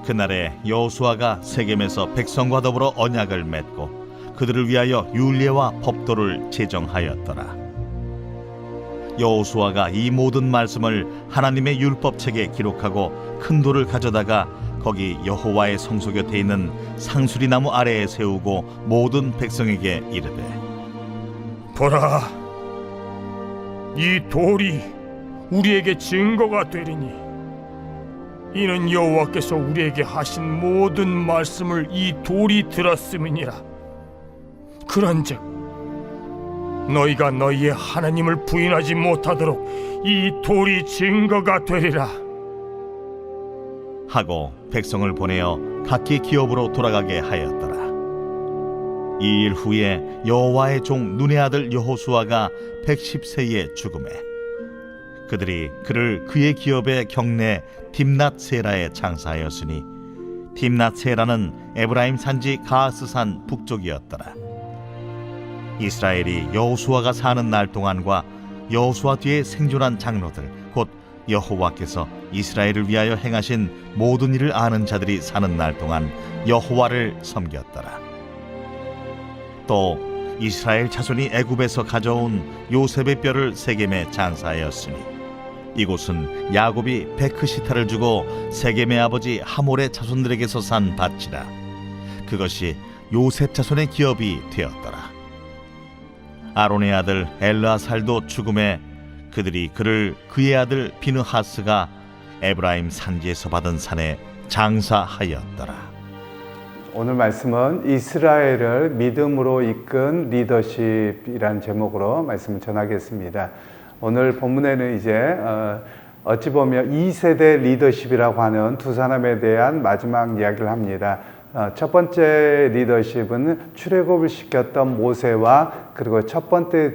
그날에 여호수아가 세겜에서 백성과 더불어 언약을 맺고 그들을 위하여 율례와 법도를 제정하였더라. 여호수아가 이 모든 말씀을 하나님의 율법책에 기록하고 큰 돌을 가져다가 거기 여호와의 성소 곁에 있는 상수리 나무 아래에 세우고 모든 백성에게 이르되, 보라, 이 돌이 우리에게 증거가 되리니 이는 여호와께서 우리에게 하신 모든 말씀을 이 돌이 들었음이니라. 그런즉 너희가 너희의 하나님을 부인하지 못하도록 이 돌이 증거가 되리라 하고 백성을 보내어 각기 기업으로 돌아가게 하였더라. 이 일 후에 여호와의 종 눈의 아들 여호수아가 110세에 죽음에 그들이 그를 그의 기업의 경내 딥낫세라에 장사하였으니 딥낫세라는 에브라임 산지 가하스산 북쪽이었더라. 이스라엘이 여호수아가 사는 날 동안과 여호수아 뒤에 생존한 장로들 곧 여호와께서 이스라엘을 위하여 행하신 모든 일을 아는 자들이 사는 날 동안 여호와를 섬겼더라. 또 이스라엘 자손이 애굽에서 가져온 요셉의 뼈를 세겜에 장사하였으니 이곳은 야곱이 베크시타를 주고 세겜의 아버지 하몰의 자손들에게서 산 밭이라. 그것이 요셉 자손의 기업이 되었더라. 아론의 아들 엘르아살도 죽음에 그들이 그를 그의 아들 비느하스가 에브라임 산지에서 받은 산에 장사하였더라. 오늘 말씀은 이스라엘을 믿음으로 이끈 리더십이라는 제목으로 말씀을 전하겠습니다. 오늘 본문에는 이제 어찌 보면 2세대 리더십이라고 하는 두 사람에 대한 마지막 이야기를 합니다. 첫 번째 리더십은 출애굽을 시켰던 모세와 그리고 첫 번째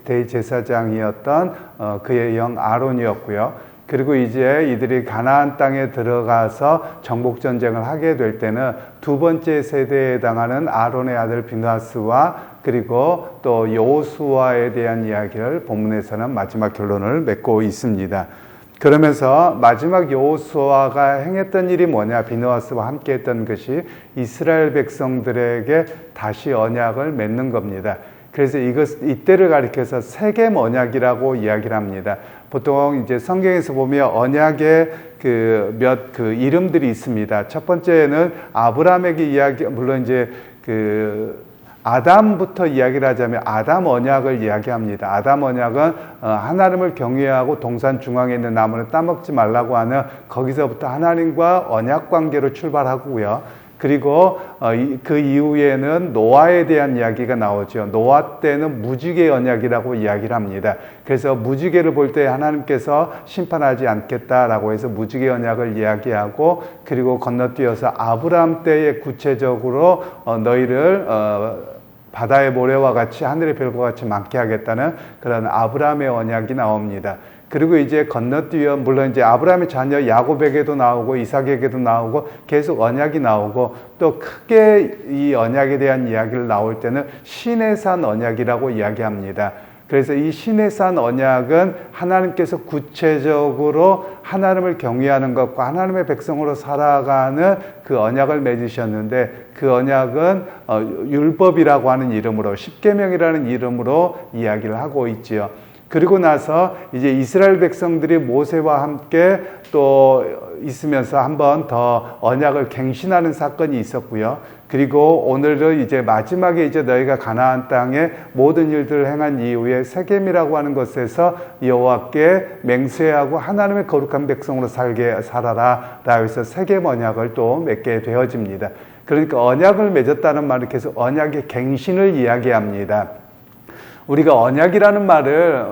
대제사장이었던 그의 형 아론이었고요. 그리고 이제 이들이 가나안 땅에 들어가서 정복 전쟁을 하게 될 때는 두 번째 세대에 해당하는 아론의 아들 비느하스와 그리고 또 여호수아에 대한 이야기를 본문에서는 마지막 결론을 맺고 있습니다. 그러면서 마지막 여호수아가 행했던 일이 뭐냐? 비느하스와 함께 했던 것이 이스라엘 백성들에게 다시 언약을 맺는 겁니다. 그래서 이때를 가리켜서 세겜 언약이라고 이야기를 합니다. 보통 이제 성경에서 보면 언약의 몇 이름들이 있습니다. 첫 번째는 아브라함에게 물론 이제 아담부터 이야기를 하자면 아담 언약을 이야기합니다. 아담 언약은 하나님을 경외하고 동산 중앙에 있는 나무는 따먹지 말라고 하는 거기서부터 하나님과 언약 관계로 출발하고요. 그리고 그 이후에는 노아에 대한 이야기가 나오죠. 노아 때는 무지개 언약이라고 이야기를 합니다. 그래서 무지개를 볼 때 하나님께서 심판하지 않겠다라고 해서 무지개 언약을 이야기하고 그리고 건너뛰어서 아브라함 때에 구체적으로 너희를 바다의 모래와 같이 하늘의 별과 같이 많게 하겠다는 그런 아브라함의 언약이 나옵니다. 그리고 이제 건너뛰어 물론 이제 아브라함의 자녀 야곱에게도 나오고 이삭에게도 나오고 계속 언약이 나오고 또 크게 이 언약에 대한 이야기를 나올 때는 시내산 언약이라고 이야기합니다. 그래서 이 시내산 언약은 하나님께서 구체적으로 하나님을 경외하는 것과 하나님의 백성으로 살아가는 그 언약을 맺으셨는데 그 언약은 율법이라고 하는 이름으로 십계명이라는 이름으로 이야기를 하고 있지요. 그리고 나서 이제 이스라엘 백성들이 모세와 함께 또 있으면서 한 번 더 언약을 갱신하는 사건이 있었고요. 그리고 오늘은 이제 마지막에 이제 너희가 가나안 땅에 모든 일들을 행한 이후에 세겜이라고 하는 곳에서 여호와께 맹세하고 하나님의 거룩한 백성으로 살아라 라고 해서 세겜 언약을 또 맺게 되어집니다. 그러니까 언약을 맺었다는 말은 계속 언약의 갱신을 이야기합니다. 우리가 언약이라는 말을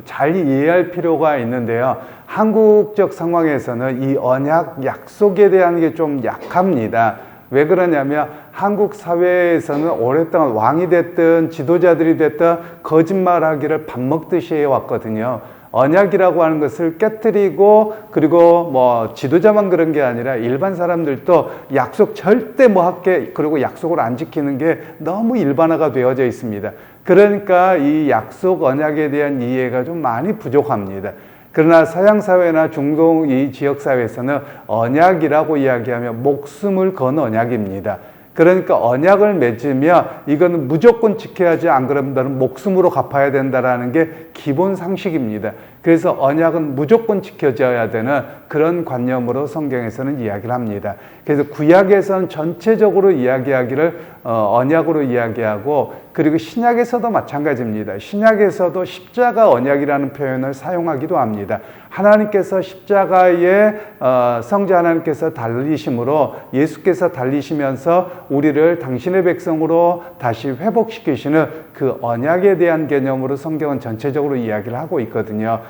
잘 이해할 필요가 있는데요. 한국적 상황에서는 이 언약, 약속에 대한 게 좀 약합니다. 왜 그러냐면 한국 사회에서는 오랫동안 왕이 됐든 지도자들이 됐든 거짓말하기를 밥 먹듯이 해왔거든요. 언약이라고 하는 것을 깨뜨리고 그리고 뭐 지도자만 그런 게 아니라 일반 사람들도 약속 절대 뭐 할게 그리고 약속을 안 지키는 게 너무 일반화가 되어져 있습니다. 그러니까 이 약속 언약에 대한 이해가 좀 많이 부족합니다. 그러나 서양 사회나 중동 이 지역 사회에서는 언약이라고 이야기하면 목숨을 건 언약입니다. 그러니까 언약을 맺으면 이거는 무조건 지켜야 하지, 안 그러면 너는 목숨으로 갚아야 된다라는 게 기본 상식입니다. 그래서 언약은 무조건 지켜져야 되는 그런 관념으로 성경에서는 이야기를 합니다. 그래서 구약에서는 전체적으로 이야기하기를 언약으로 이야기하고, 그리고 신약에서도 마찬가지입니다. 신약에서도 십자가 언약이라는 표현을 사용하기도 합니다. 하나님께서 십자가에 성자 하나님께서 달리심으로, 예수께서 달리시면서 우리를 당신의 백성으로 다시 회복시키시는 그 언약에 대한 개념으로 성경은 전체적으로 이야기를 하고 있거든요.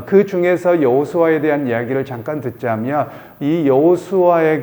그 중에서 여호수아에 대한 이야기를 잠깐 듣자면, 이 여호수아가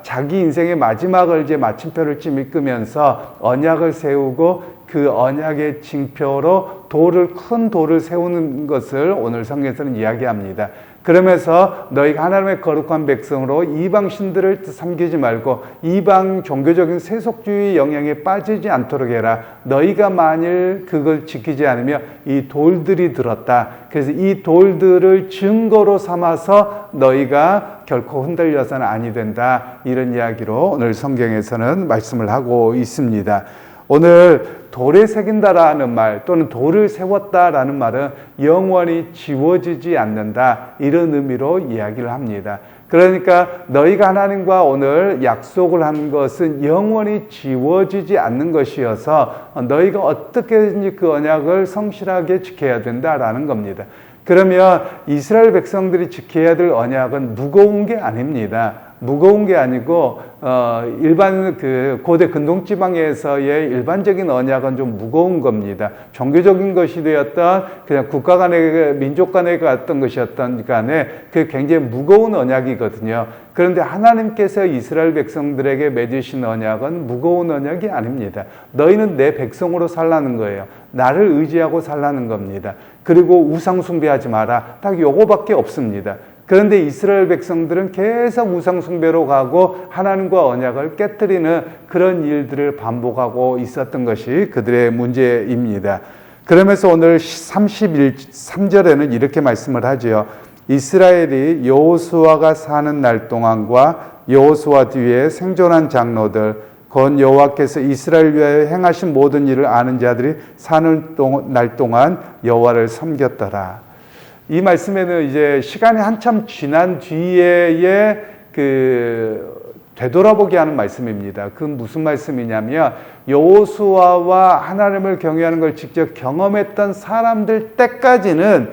자기 인생의 마지막을 이제 마침표를 찍으면서 언약을 세우고, 그 언약의 징표로 큰 돌을 세우는 것을 오늘 성경에서는 이야기합니다. 그러면서 너희가 하나님의 거룩한 백성으로 이방 신들을 섬기지 말고 이방 종교적인 세속주의 영향에 빠지지 않도록 해라. 너희가 만일 그걸 지키지 않으면 이 돌들이 들었다. 그래서 이 돌들을 증거로 삼아서 너희가 결코 흔들려서는 아니 된다. 이런 이야기로 오늘 성경에서는 말씀을 하고 있습니다. 오늘 돌에 새긴다라는 말, 또는 돌을 세웠다라는 말은 영원히 지워지지 않는다, 이런 의미로 이야기를 합니다. 그러니까 너희가 하나님과 오늘 약속을 한 것은 영원히 지워지지 않는 것이어서 너희가 어떻게든지 그 언약을 성실하게 지켜야 된다라는 겁니다. 그러면 이스라엘 백성들이 지켜야 될 언약은 무거운 게 아닙니다. 무거운 게 아니고 일반 그 고대 근동지방에서의 일반적인 언약은 좀 무거운 겁니다. 종교적인 것이 되었던, 그냥 국가 간의, 민족 간의 어떤 것이었던 간에 그 굉장히 무거운 언약이거든요. 그런데 하나님께서 이스라엘 백성들에게 맺으신 언약은 무거운 언약이 아닙니다. 너희는 내 백성으로 살라는 거예요. 나를 의지하고 살라는 겁니다. 그리고 우상 숭배하지 마라. 딱 요거밖에 없습니다. 그런데 이스라엘 백성들은 계속 우상 숭배로 가고 하나님과 언약을 깨뜨리는 그런 일들을 반복하고 있었던 것이 그들의 문제입니다. 그러면서 오늘 3절에는 이렇게 말씀을 하죠. 이스라엘이 여호수아가 사는 날 동안과 여호수아 뒤에 생존한 장로들, 곧 여호와께서 이스라엘 위하여 행하신 모든 일을 아는 자들이 사는 날 동안 여호와를 섬겼더라. 이 말씀에는 이제 시간이 한참 지난 뒤에 되돌아보게 하는 말씀입니다. 그 무슨 말씀이냐면, 여호수아와 하나님을 경외하는 걸 직접 경험했던 사람들 때까지는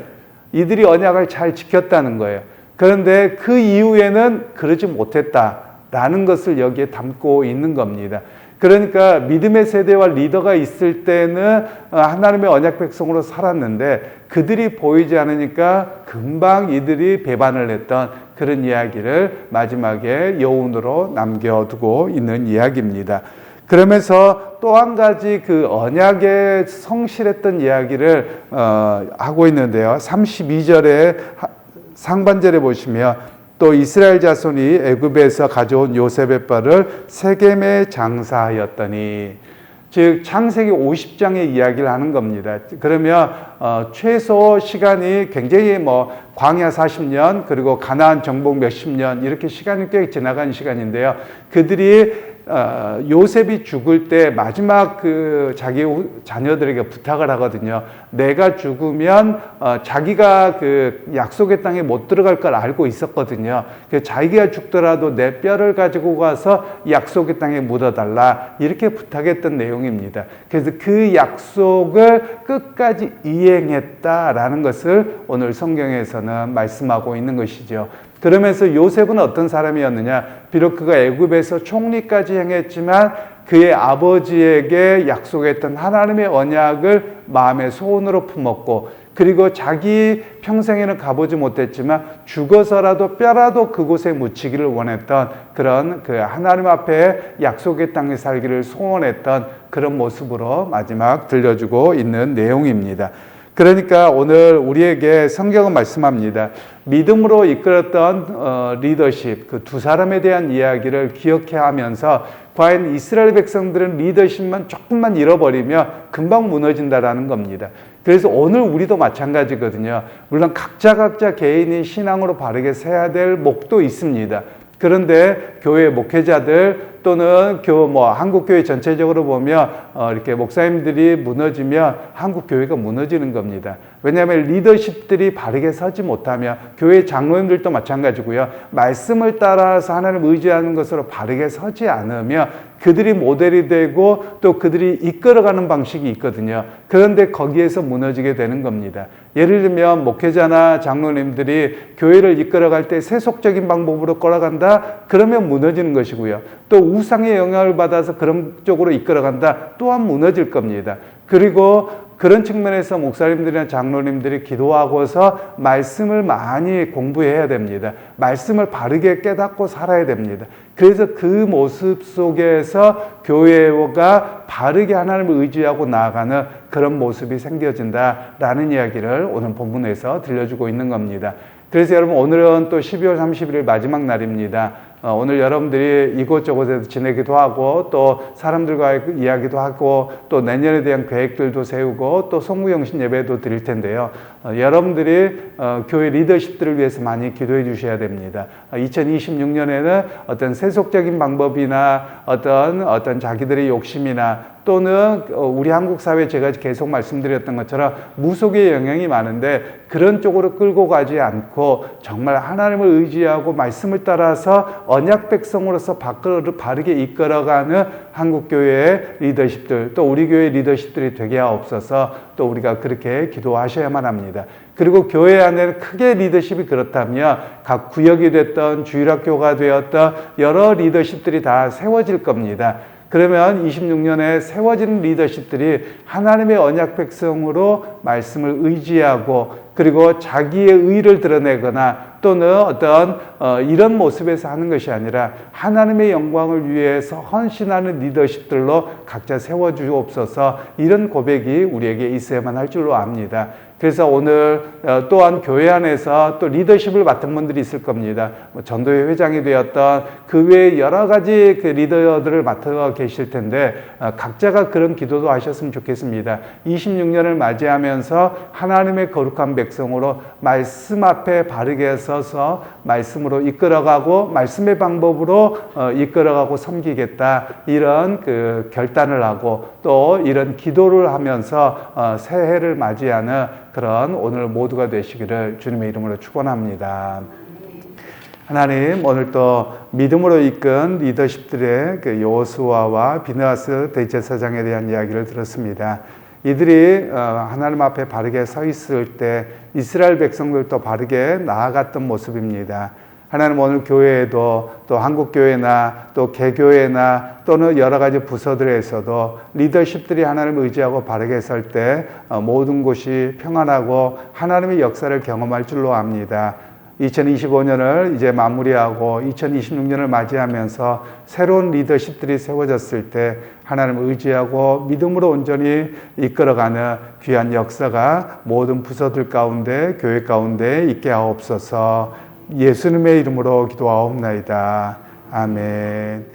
이들이 언약을 잘 지켰다는 거예요. 그런데 그 이후에는 그러지 못했다라는 것을 여기에 담고 있는 겁니다. 그러니까 믿음의 세대와 리더가 있을 때는 하나님의 언약 백성으로 살았는데, 그들이 보이지 않으니까 금방 이들이 배반을 했던 그런 이야기를 마지막에 여운으로 남겨두고 있는 이야기입니다. 그러면서 또 한 가지 그 언약에 성실했던 이야기를 하고 있는데요. 32절에 상반절에 보시면, 또 이스라엘 자손이 애굽에서 가져온 요셉의 뻘을 세겜에 장사하였더니, 즉 창세기 50장의 이야기를 하는 겁니다. 그러면 최소 시간이 굉장히 광야 40년, 그리고 가나안 정복 몇십 년, 이렇게 시간이 꽤 지나간 시간인데요. 그들이 요셉이 죽을 때 마지막 자기 자녀들에게 부탁을 하거든요. 내가 죽으면 자기가 약속의 땅에 못 들어갈 걸 알고 있었거든요. 자기가 죽더라도 내 뼈를 가지고 가서 약속의 땅에 묻어달라, 이렇게 부탁했던 내용입니다. 그래서 그 약속을 끝까지 이행했다라는 것을 오늘 성경에서는 말씀하고 있는 것이죠. 그러면서 요셉은 어떤 사람이었느냐? 비록 그가 애굽에서 총리까지 행했지만 그의 아버지에게 약속했던 하나님의 언약을 마음의 소원으로 품었고, 그리고 자기 평생에는 가보지 못했지만 죽어서라도 뼈라도 그곳에 묻히기를 원했던 그런 하나님 앞에 약속의 땅에 살기를 소원했던 그런 모습으로 마지막 들려주고 있는 내용입니다. 그러니까 오늘 우리에게 성경은 말씀합니다. 믿음으로 이끌었던 리더십, 그 두 사람에 대한 이야기를 기억해 하면서, 과연 이스라엘 백성들은 리더십만 조금만 잃어버리면 금방 무너진다라는 겁니다. 그래서 오늘 우리도 마찬가지거든요. 물론 각자 개인이 신앙으로 바르게 서야 될 목도 있습니다. 그런데 교회 목회자들 또는 한국 교회 전체적으로 보면 이렇게 목사님들이 무너지면 한국 교회가 무너지는 겁니다. 왜냐하면 리더십들이 바르게 서지 못하면 교회 장로님들도 마찬가지고요. 말씀을 따라서 하나님을 의지하는 것으로 바르게 서지 않으면 그들이 모델이 되고 또 그들이 이끌어가는 방식이 있거든요. 그런데 거기에서 무너지게 되는 겁니다. 예를 들면 목회자나 장로님들이 교회를 이끌어갈 때 세속적인 방법으로 끌어간다? 그러면 무너지는 것이고요. 또 우상의 영향을 받아서 그런 쪽으로 이끌어간다? 또한 무너질 겁니다. 그리고 그런 측면에서 목사님들이나 장로님들이 기도하고서 말씀을 많이 공부해야 됩니다. 말씀을 바르게 깨닫고 살아야 됩니다. 그래서 그 모습 속에서 교회가 바르게 하나님을 의지하고 나아가는 그런 모습이 생겨진다라는 이야기를 오늘 본문에서 들려주고 있는 겁니다. 그래서 여러분 오늘은 또 12월 31일 마지막 날입니다. 오늘 여러분들이 이곳저곳에서 지내기도 하고 또 사람들과 이야기도 하고 또 내년에 대한 계획들도 세우고 또 송구영신 예배도 드릴 텐데요. 여러분들이 교회 리더십들을 위해서 많이 기도해 주셔야 됩니다. 2026년에는 어떤 세속적인 방법이나 어떤 자기들의 욕심이나 또는 우리 한국 사회 제가 계속 말씀드렸던 것처럼 무속의 영향이 많은데 그런 쪽으로 끌고 가지 않고 정말 하나님을 의지하고 말씀을 따라서 언약 백성으로서 바르게 이끌어가는 한국교회의 리더십들 또 우리 교회 리더십들이 되게 하옵소서. 또 우리가 그렇게 기도하셔야만 합니다. 그리고 교회 안에는 크게 리더십이 그렇다면 각 구역이 됐던 주일학교가 되었던 여러 리더십들이 다 세워질 겁니다. 그러면 26년에 세워지는 리더십들이 하나님의 언약 백성으로 말씀을 의지하고 그리고 자기의 의를 드러내거나 또는 어떤 이런 모습에서 하는 것이 아니라 하나님의 영광을 위해서 헌신하는 리더십들로 각자 세워주옵소서. 이런 고백이 우리에게 있어야만 할 줄로 압니다. 그래서 오늘 또한 교회 안에서 또 리더십을 맡은 분들이 있을 겁니다. 전도회 회장이 되었던 그 외에 여러 가지 그 리더들을 맡아 계실 텐데 각자가 그런 기도도 하셨으면 좋겠습니다. 26년을 맞이하면서 하나님의 거룩한 백성으로 말씀 앞에 바르게 서서 말씀으로 이끌어가고 말씀의 방법으로 이끌어가고 섬기겠다. 이런 그 결단을 하고 또 이런 기도를 하면서 새해를 맞이하는 그런 오늘 모두가 되시기를 주님의 이름으로 축원합니다. 하나님 오늘 또 믿음으로 이끈 리더십들의 그 여호수아와 비느하스 대제사장에 대한 이야기를 들었습니다. 이들이 하나님 앞에 바르게 서 있을 때 이스라엘 백성들도 바르게 나아갔던 모습입니다. 하나님 오늘 교회에도 또 한국교회나 또 개교회나 또는 여러 가지 부서들에서도 리더십들이 하나님을 의지하고 바르게 설 때 모든 곳이 평안하고 하나님의 역사를 경험할 줄로 압니다. 2025년을 이제 마무리하고 2026년을 맞이하면서 새로운 리더십들이 세워졌을 때 하나님을 의지하고 믿음으로 온전히 이끌어가는 귀한 역사가 모든 부서들 가운데 교회 가운데 있게 하옵소서. 예수님의 이름으로 기도하옵나이다. 아멘.